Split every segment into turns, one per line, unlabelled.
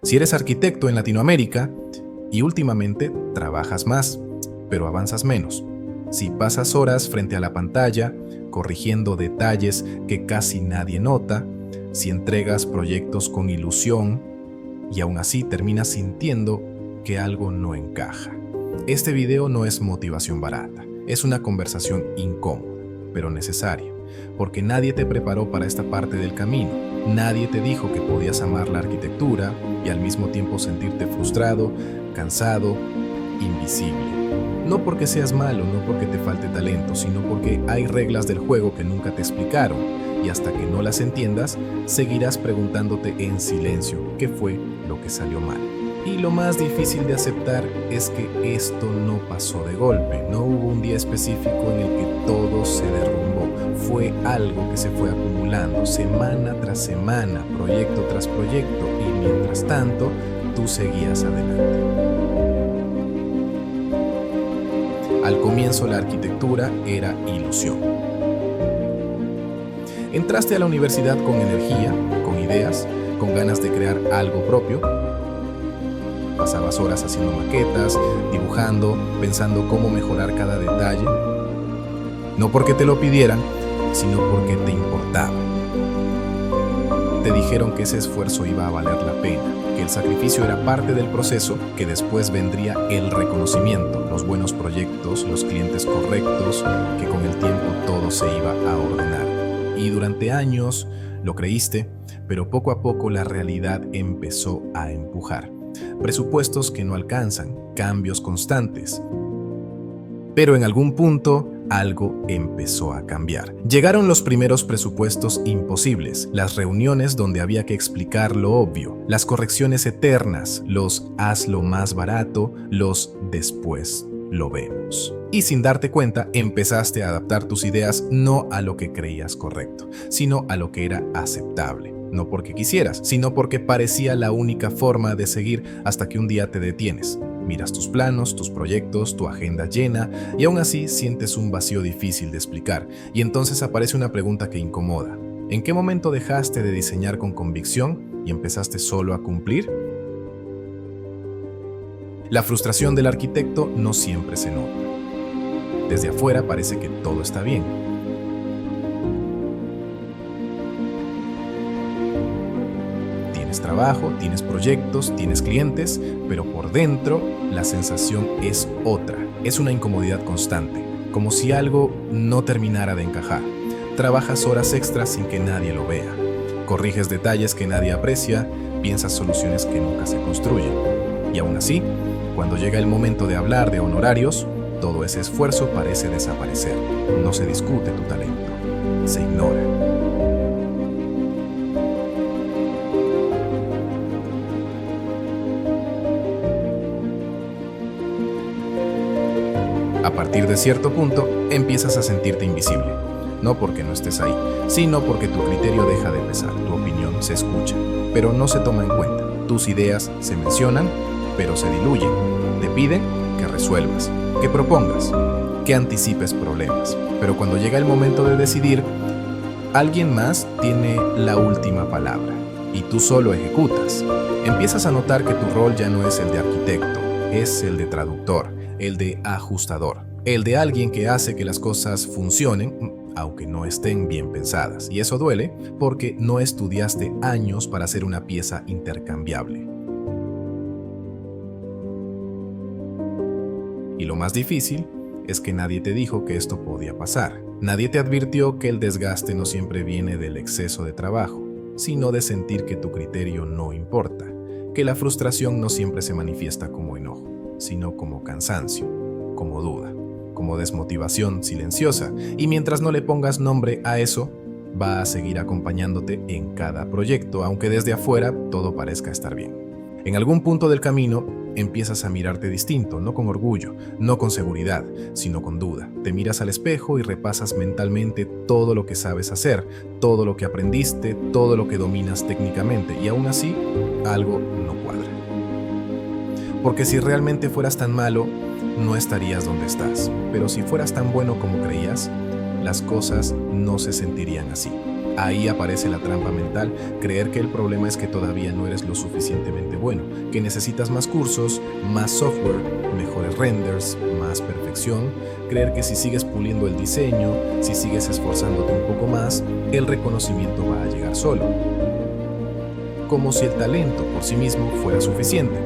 Si eres arquitecto en Latinoamérica y últimamente trabajas más, pero avanzas menos. Si pasas horas frente a la pantalla, corrigiendo detalles que casi nadie nota, si entregas proyectos con ilusión y aún así terminas sintiendo que algo no encaja. Este video no es motivación barata, es una conversación incómoda, pero necesaria, porque nadie te preparó para esta parte del camino. Nadie te dijo que podías amar la arquitectura y al mismo tiempo sentirte frustrado, cansado, invisible. No porque seas malo, no porque te falte talento, sino porque hay reglas del juego que nunca te explicaron y hasta que no las entiendas, seguirás preguntándote en silencio qué fue lo que salió mal. Y lo más difícil de aceptar es que esto no pasó de golpe, no hubo un día específico en el que todo se derrumbó, fue algo que se fue acumulando semana tras semana, proyecto tras proyecto y mientras tanto, tú seguías adelante. Al comienzo la arquitectura era ilusión. Entraste a la universidad con energía, con ideas, con ganas de crear algo propio. Pasabas horas haciendo maquetas, dibujando, pensando cómo mejorar cada detalle. No porque te lo pidieran, sino porque te importaba. Te dijeron que ese esfuerzo iba a valer la pena, que el sacrificio era parte del proceso, que después vendría el reconocimiento, los buenos proyectos, los clientes correctos, que con el tiempo todo se iba a ordenar. Y durante años lo creíste, pero poco a poco la realidad empezó a empujar. Presupuestos que no alcanzan, cambios constantes. Pero en algún punto, algo empezó a cambiar. Llegaron los primeros presupuestos imposibles, las reuniones donde había que explicar lo obvio, las correcciones eternas, los hazlo más barato, los después lo vemos. Y sin darte cuenta, empezaste a adaptar tus ideas no a lo que creías correcto, sino a lo que era aceptable. No porque quisieras, sino porque parecía la única forma de seguir hasta que un día te detienes. Miras tus planos, tus proyectos, tu agenda llena y aún así sientes un vacío difícil de explicar. Y entonces aparece una pregunta que incomoda. ¿En qué momento dejaste de diseñar con convicción y empezaste solo a cumplir? La frustración del arquitecto no siempre se nota. Desde afuera parece que todo está bien. Tienes trabajo, tienes proyectos, tienes clientes, pero por dentro la sensación es otra. Es una incomodidad constante, como si algo no terminara de encajar. Trabajas horas extras sin que nadie lo vea. Corriges detalles que nadie aprecia, piensas soluciones que nunca se construyen. Y aún así, cuando llega el momento de hablar de honorarios, todo ese esfuerzo parece desaparecer. No se discute tu talento, se ignora. A partir de cierto punto, empiezas a sentirte invisible. No porque no estés ahí, sino porque tu criterio deja de pesar, tu opinión se escucha, pero no se toma en cuenta. Tus ideas se mencionan, pero se diluyen. Te piden que resuelvas, que propongas, que anticipes problemas. Pero cuando llega el momento de decidir, alguien más tiene la última palabra y tú solo ejecutas. Empiezas a notar que tu rol ya no es el de arquitecto, es el de traductor, el de ajustador, el de alguien que hace que las cosas funcionen, aunque no estén bien pensadas. Y eso duele porque no estudiaste años para hacer una pieza intercambiable. Y lo más difícil es que nadie te dijo que esto podía pasar. Nadie te advirtió que el desgaste no siempre viene del exceso de trabajo, sino de sentir que tu criterio no importa, que la frustración no siempre se manifiesta como enojo, sino como cansancio, como duda, como desmotivación silenciosa. Y mientras no le pongas nombre a eso, va a seguir acompañándote en cada proyecto, aunque desde afuera todo parezca estar bien. En algún punto del camino, empiezas a mirarte distinto, no con orgullo, no con seguridad, sino con duda. Te miras al espejo y repasas mentalmente todo lo que sabes hacer, todo lo que aprendiste, todo lo que dominas técnicamente, y aún así, algo no cuadra. Porque si realmente fueras tan malo, no estarías donde estás. Pero si fueras tan bueno como creías, las cosas no se sentirían así. Ahí aparece la trampa mental, creer que el problema es que todavía no eres lo suficientemente bueno, que necesitas más cursos, más software, mejores renders, más perfección, creer que si sigues puliendo el diseño, si sigues esforzándote un poco más, el reconocimiento va a llegar solo. Como si el talento por sí mismo fuera suficiente.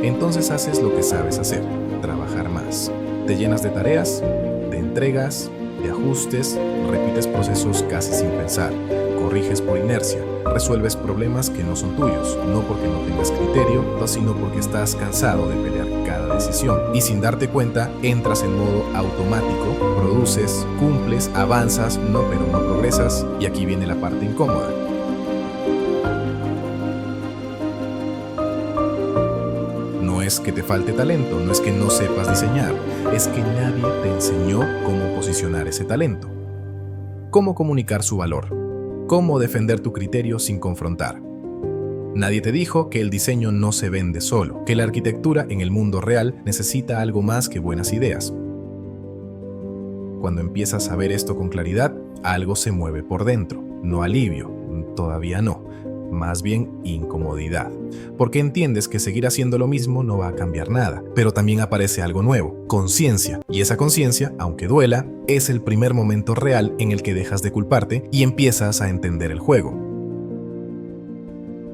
Entonces haces lo que sabes hacer, trabajar más. Te llenas de tareas, de entregas, de ajustes, repites procesos casi sin pensar, corriges por inercia, resuelves problemas que no son tuyos, no porque no tengas criterio, sino porque estás cansado de pelear cada decisión. Y sin darte cuenta, entras en modo automático, produces, cumples, avanzas, pero no progresas, y aquí viene la parte incómoda. No es que te falte talento, no es que no sepas diseñar, es que nadie te enseñó cómo posicionar ese talento, cómo comunicar su valor, cómo defender tu criterio sin confrontar. Nadie te dijo que el diseño no se vende solo, que la arquitectura en el mundo real necesita algo más que buenas ideas. Cuando empiezas a ver esto con claridad, algo se mueve por dentro, no alivio, todavía no. Más bien incomodidad, porque entiendes que seguir haciendo lo mismo no va a cambiar nada, pero también aparece algo nuevo, conciencia, y esa conciencia, aunque duela, es el primer momento real en el que dejas de culparte y empiezas a entender el juego.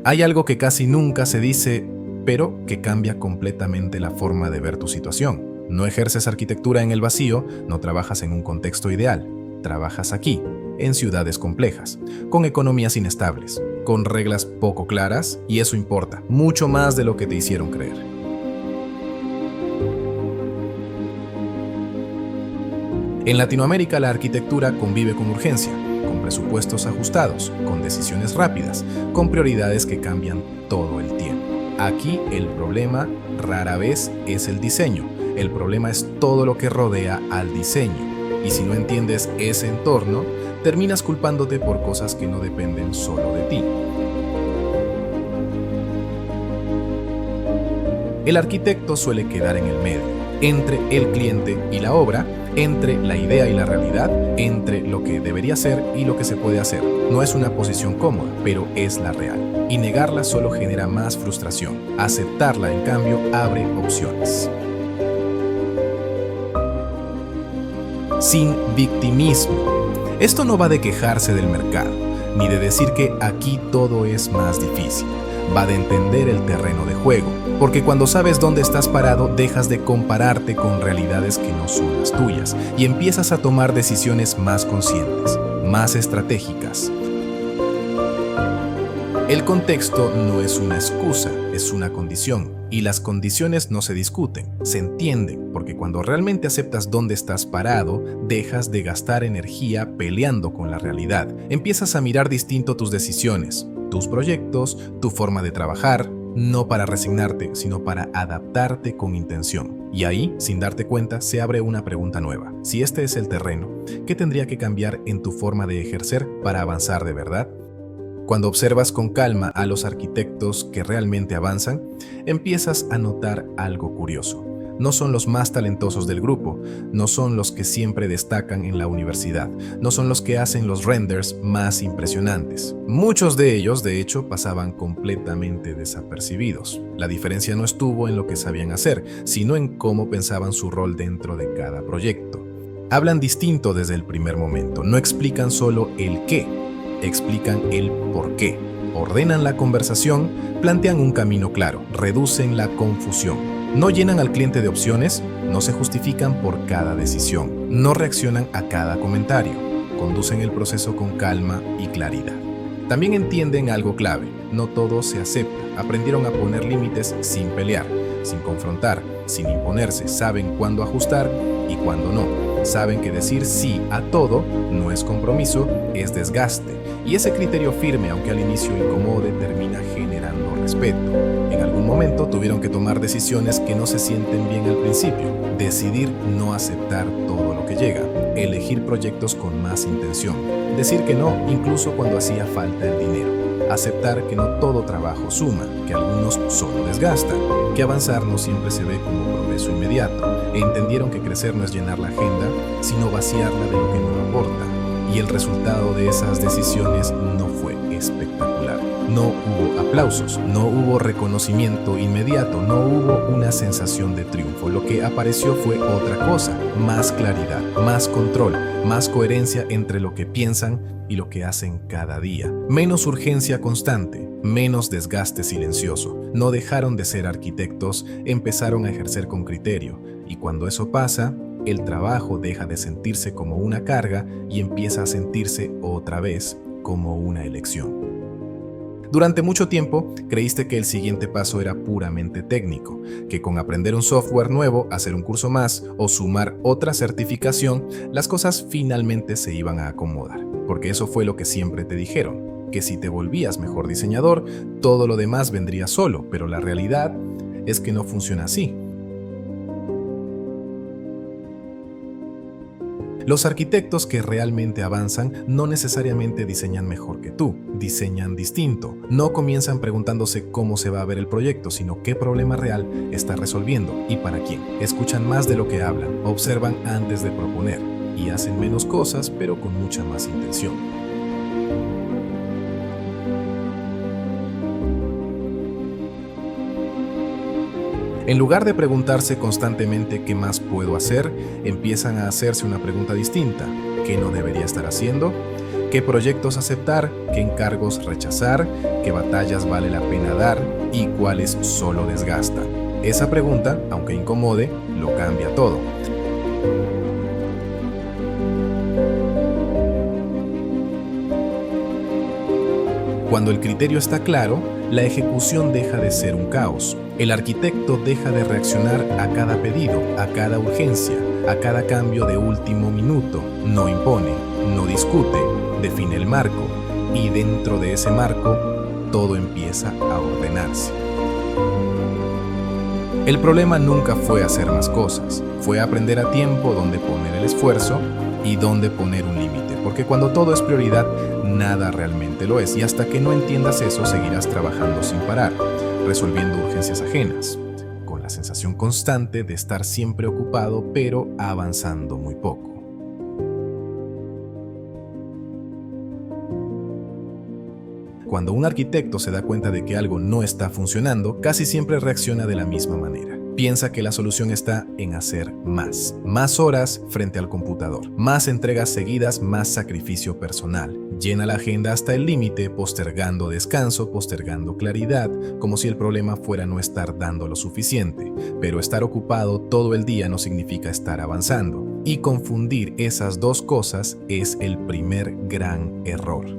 Hay algo que casi nunca se dice, pero que cambia completamente la forma de ver tu situación. No ejerces arquitectura en el vacío, no trabajas en un contexto ideal, trabajas aquí, en ciudades complejas, con economías inestables, con reglas poco claras, y eso importa, mucho más de lo que te hicieron creer. En Latinoamérica la arquitectura convive con urgencia, con presupuestos ajustados, con decisiones rápidas, con prioridades que cambian todo el tiempo. Aquí el problema rara vez es el diseño, el problema es todo lo que rodea al diseño, y si no entiendes ese entorno, terminas culpándote por cosas que no dependen solo de ti. El arquitecto suele quedar en el medio, entre el cliente y la obra, entre la idea y la realidad, entre lo que debería ser y lo que se puede hacer. No es una posición cómoda, pero es la real. Y negarla solo genera más frustración. Aceptarla, en cambio, abre opciones. Sin victimismo. Esto no va de quejarse del mercado, ni de decir que aquí todo es más difícil. Va de entender el terreno de juego, porque cuando sabes dónde estás parado, dejas de compararte con realidades que no son las tuyas y empiezas a tomar decisiones más conscientes, más estratégicas. El contexto no es una excusa, es una condición, y las condiciones no se discuten, se entienden, porque cuando realmente aceptas dónde estás parado, dejas de gastar energía peleando con la realidad. Empiezas a mirar distinto tus decisiones, tus proyectos, tu forma de trabajar, no para resignarte, sino para adaptarte con intención. Y ahí, sin darte cuenta, se abre una pregunta nueva. Si este es el terreno, ¿qué tendría que cambiar en tu forma de ejercer para avanzar de verdad? Cuando observas con calma a los arquitectos que realmente avanzan, empiezas a notar algo curioso. No son los más talentosos del grupo, no son los que siempre destacan en la universidad, no son los que hacen los renders más impresionantes. Muchos de ellos, de hecho, pasaban completamente desapercibidos. La diferencia no estuvo en lo que sabían hacer, sino en cómo pensaban su rol dentro de cada proyecto. Hablan distinto desde el primer momento, no explican solo el qué, explican el por qué. Ordenan la conversación, plantean un camino claro, reducen la confusión. No llenan al cliente de opciones, no se justifican por cada decisión, no reaccionan a cada comentario, conducen el proceso con calma y claridad. También entienden algo clave, no todo se acepta, aprendieron a poner límites sin pelear, sin confrontar, sin imponerse, saben cuándo ajustar y cuándo no. Saben que decir sí a todo no es compromiso, es desgaste. Y ese criterio firme, aunque al inicio incomode, termina generando respeto. En algún momento tuvieron que tomar decisiones que no se sienten bien al principio. Decidir no aceptar todo lo que llega. Elegir proyectos con más intención. Decir que no, incluso cuando hacía falta el dinero. Aceptar que no todo trabajo suma, que algunos solo desgastan, que avanzar no siempre se ve como progreso inmediato. e entendieron que crecer no es llenar la agenda, sino vaciarla de lo que no aporta. Y el resultado de esas decisiones no fue espectacular. No hubo aplausos, no hubo reconocimiento inmediato, no hubo una sensación de triunfo. Lo que apareció fue otra cosa: más claridad, más control, más coherencia entre lo que piensan y lo que hacen cada día. Menos urgencia constante, menos desgaste silencioso. No dejaron de ser arquitectos, empezaron a ejercer con criterio. Y cuando eso pasa, el trabajo deja de sentirse como una carga y empieza a sentirse otra vez como una elección. Durante mucho tiempo creíste que el siguiente paso era puramente técnico, que con aprender un software nuevo, hacer un curso más o sumar otra certificación, las cosas finalmente se iban a acomodar, porque eso fue lo que siempre te dijeron, que si te volvías mejor diseñador, todo lo demás vendría solo, pero la realidad es que no funciona así. Los arquitectos que realmente avanzan no necesariamente diseñan mejor que tú, diseñan distinto. No comienzan preguntándose cómo se va a ver el proyecto, sino qué problema real está resolviendo y para quién. Escuchan más de lo que hablan, observan antes de proponer y hacen menos cosas, pero con mucha más intención. En lugar de preguntarse constantemente qué más puedo hacer, empiezan a hacerse una pregunta distinta: ¿qué no debería estar haciendo? ¿Qué proyectos aceptar? ¿Qué encargos rechazar? ¿Qué batallas vale la pena dar? ¿Y cuáles solo desgastan? Esa pregunta, aunque incomode, lo cambia todo. Cuando el criterio está claro, la ejecución deja de ser un caos. El arquitecto deja de reaccionar a cada pedido, a cada urgencia, a cada cambio de último minuto. No impone, no discute, define el marco y dentro de ese marco todo empieza a ordenarse. El problema nunca fue hacer más cosas, fue aprender a tiempo dónde poner el esfuerzo y dónde poner un límite, porque cuando todo es prioridad, nada realmente lo es, y hasta que no entiendas eso seguirás trabajando sin parar, resolviendo urgencias ajenas, con la sensación constante de estar siempre ocupado pero avanzando muy poco. Cuando un arquitecto se da cuenta de que algo no está funcionando, casi siempre reacciona de la misma manera. Piensa que la solución está en hacer más horas frente al computador, más entregas seguidas, más sacrificio personal. Llena la agenda hasta el límite, postergando descanso, postergando claridad, como si el problema fuera no estar dando lo suficiente. Pero estar ocupado todo el día no significa estar avanzando. Y confundir esas dos cosas es el primer gran error.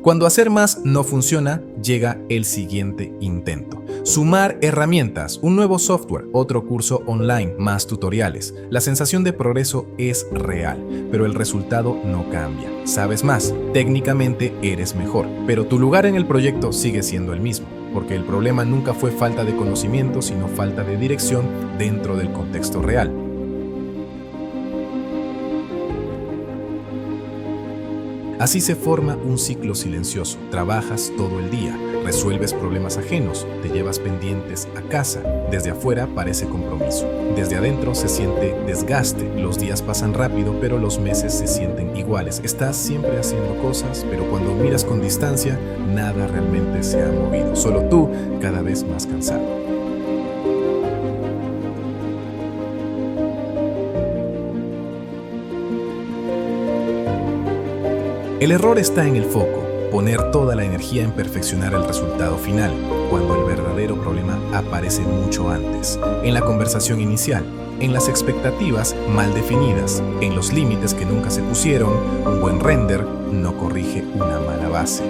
Cuando hacer más no funciona, llega el siguiente intento. Sumar herramientas, un nuevo software, otro curso online, más tutoriales. La sensación de progreso es real, pero el resultado no cambia. Sabes más, técnicamente eres mejor, pero tu lugar en el proyecto sigue siendo el mismo, porque el problema nunca fue falta de conocimiento, sino falta de dirección dentro del contexto real. Así se forma un ciclo silencioso. Trabajas todo el día, resuelves problemas ajenos, te llevas pendientes a casa. Desde afuera parece compromiso. Desde adentro se siente desgaste. Los días pasan rápido, pero los meses se sienten iguales. Estás siempre haciendo cosas, pero cuando miras con distancia, nada realmente se ha movido. Solo tú, cada vez más cansado. El error está en el foco, poner toda la energía en perfeccionar el resultado final, cuando el verdadero problema aparece mucho antes, en la conversación inicial, en las expectativas mal definidas, en los límites que nunca se pusieron. Un buen render no corrige una mala base.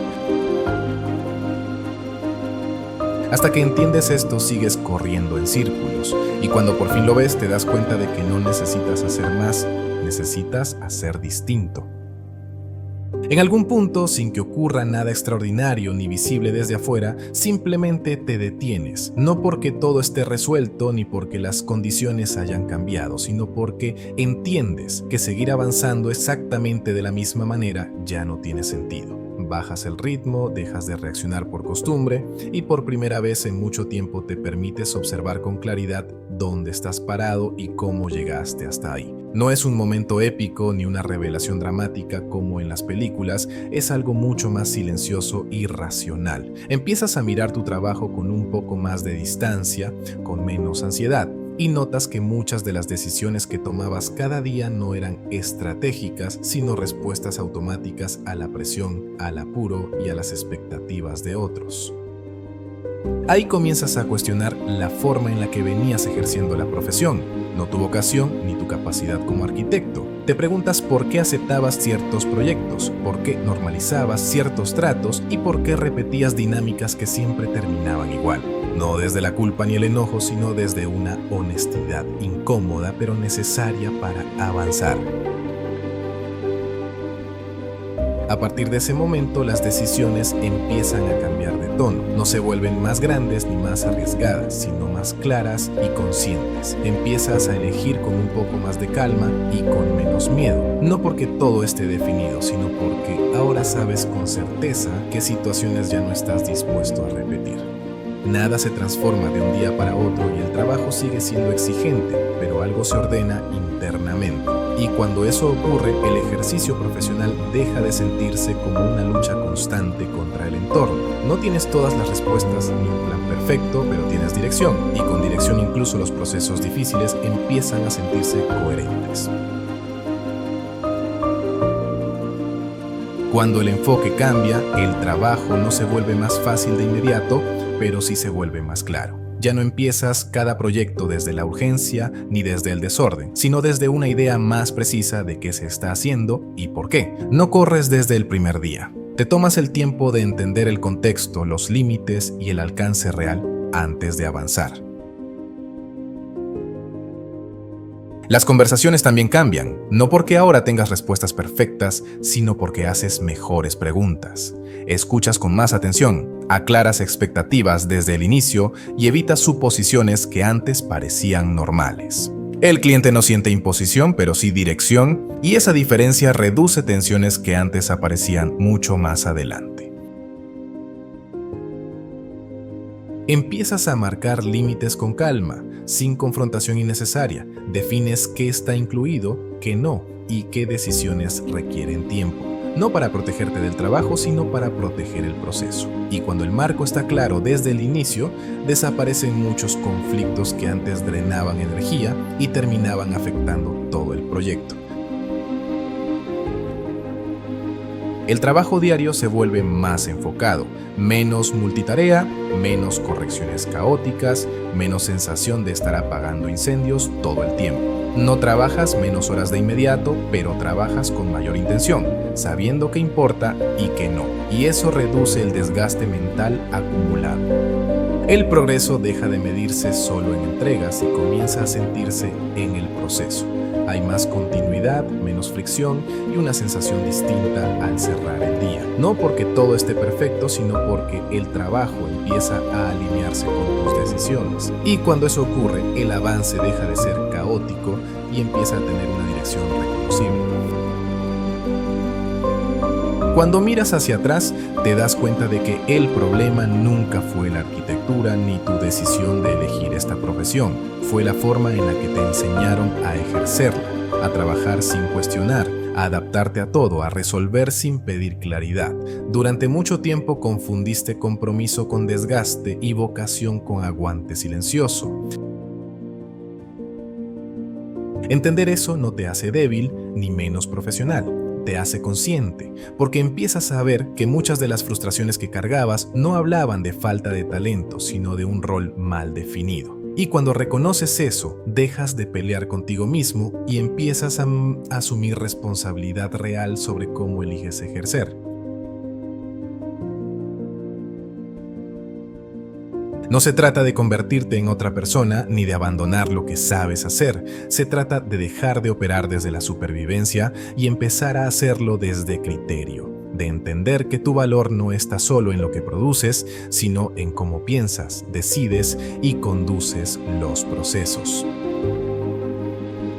Hasta que entiendes esto, sigues corriendo en círculos, y cuando por fin lo ves, te das cuenta de que no necesitas hacer más, necesitas hacer distinto. En algún punto, sin que ocurra nada extraordinario ni visible desde afuera, simplemente te detienes, no porque todo esté resuelto ni porque las condiciones hayan cambiado, sino porque entiendes que seguir avanzando exactamente de la misma manera ya no tiene sentido. bajas el ritmo, dejas de reaccionar por costumbre y por primera vez en mucho tiempo te permites observar con claridad dónde estás parado y cómo llegaste hasta ahí. No es un momento épico ni una revelación dramática como en las películas, es algo mucho más silencioso y racional. Empiezas a mirar tu trabajo con un poco más de distancia, con menos ansiedad, y notas que muchas de las decisiones que tomabas cada día no eran estratégicas, sino respuestas automáticas a la presión, al apuro y a las expectativas de otros. Ahí comienzas a cuestionar la forma en la que venías ejerciendo la profesión, no tu vocación ni tu capacidad como arquitecto. Te preguntas por qué aceptabas ciertos proyectos, por qué normalizabas ciertos tratos y por qué repetías dinámicas que siempre terminaban igual. No desde la culpa ni el enojo, sino desde una honestidad incómoda pero necesaria para avanzar. A partir de ese momento, las decisiones empiezan a cambiar de tono. No se vuelven más grandes ni más arriesgadas, sino más claras y conscientes. Empiezas a elegir con un poco más de calma y con menos miedo. No porque todo esté definido, sino porque ahora sabes con certeza qué situaciones ya no estás dispuesto a repetir. Nada se transforma de un día para otro y el trabajo sigue siendo exigente, pero algo se ordena internamente. Y cuando eso ocurre, el ejercicio profesional deja de sentirse como una lucha constante contra el entorno. No tienes todas las respuestas ni un plan perfecto, pero tienes dirección. Y con dirección incluso los procesos difíciles empiezan a sentirse coherentes. Cuando el enfoque cambia, el trabajo no se vuelve más fácil de inmediato, pero sí se vuelve más claro. Ya no empiezas cada proyecto desde la urgencia ni desde el desorden, sino desde una idea más precisa de qué se está haciendo y por qué. No corres desde el primer día. Te tomas el tiempo de entender el contexto, los límites y el alcance real antes de avanzar. Las conversaciones también cambian, no porque ahora tengas respuestas perfectas, sino porque haces mejores preguntas. Escuchas con más atención, aclaras expectativas desde el inicio y evitas suposiciones que antes parecían normales. El cliente no siente imposición, pero sí dirección, y esa diferencia reduce tensiones que antes aparecían mucho más adelante. Empiezas a marcar límites con calma, sin confrontación innecesaria. Defines qué está incluido, qué no, y qué decisiones requieren tiempo. No para protegerte del trabajo, sino para proteger el proceso. Y cuando el marco está claro desde el inicio, desaparecen muchos conflictos que antes drenaban energía y terminaban afectando todo el proyecto. El trabajo diario se vuelve más enfocado, menos multitarea, menos correcciones caóticas, menos sensación de estar apagando incendios todo el tiempo. No trabajas menos horas de inmediato, pero trabajas con mayor intención, sabiendo qué importa y qué no. Y eso reduce el desgaste mental acumulado. El progreso deja de medirse solo en entregas y comienza a sentirse en el proceso. Hay más continuidad, menos fricción y una sensación distinta al cerrar el día. No porque todo esté perfecto, sino porque el trabajo empieza a alinearse con tus decisiones. Y cuando eso ocurre, el avance deja de ser caótico y empieza a tener una dirección reconocible. Cuando miras hacia atrás, te das cuenta de que el problema nunca fue la arquitectura ni tu decisión de elegir esta profesión. Fue la forma en la que te enseñaron a ejercerla, a trabajar sin cuestionar, a adaptarte a todo, a resolver sin pedir claridad. Durante mucho tiempo confundiste compromiso con desgaste y vocación con aguante silencioso. Entender eso no te hace débil ni menos profesional. Te hace consciente, porque empiezas a ver que muchas de las frustraciones que cargabas no hablaban de falta de talento, sino de un rol mal definido. Y cuando reconoces eso, dejas de pelear contigo mismo y empiezas a asumir responsabilidad real sobre cómo eliges ejercer. No se trata de convertirte en otra persona ni de abandonar lo que sabes hacer. Se trata de dejar de operar desde la supervivencia y empezar a hacerlo desde criterio. De entender que tu valor no está solo en lo que produces, sino en cómo piensas, decides y conduces los procesos.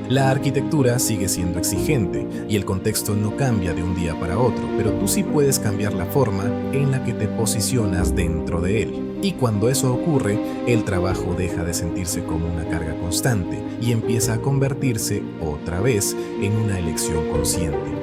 La arquitectura sigue siendo exigente y el contexto no cambia de un día para otro, pero tú sí puedes cambiar la forma en la que te posicionas dentro de él. Y cuando eso ocurre, el trabajo deja de sentirse como una carga constante y empieza a convertirse otra vez en una elección consciente.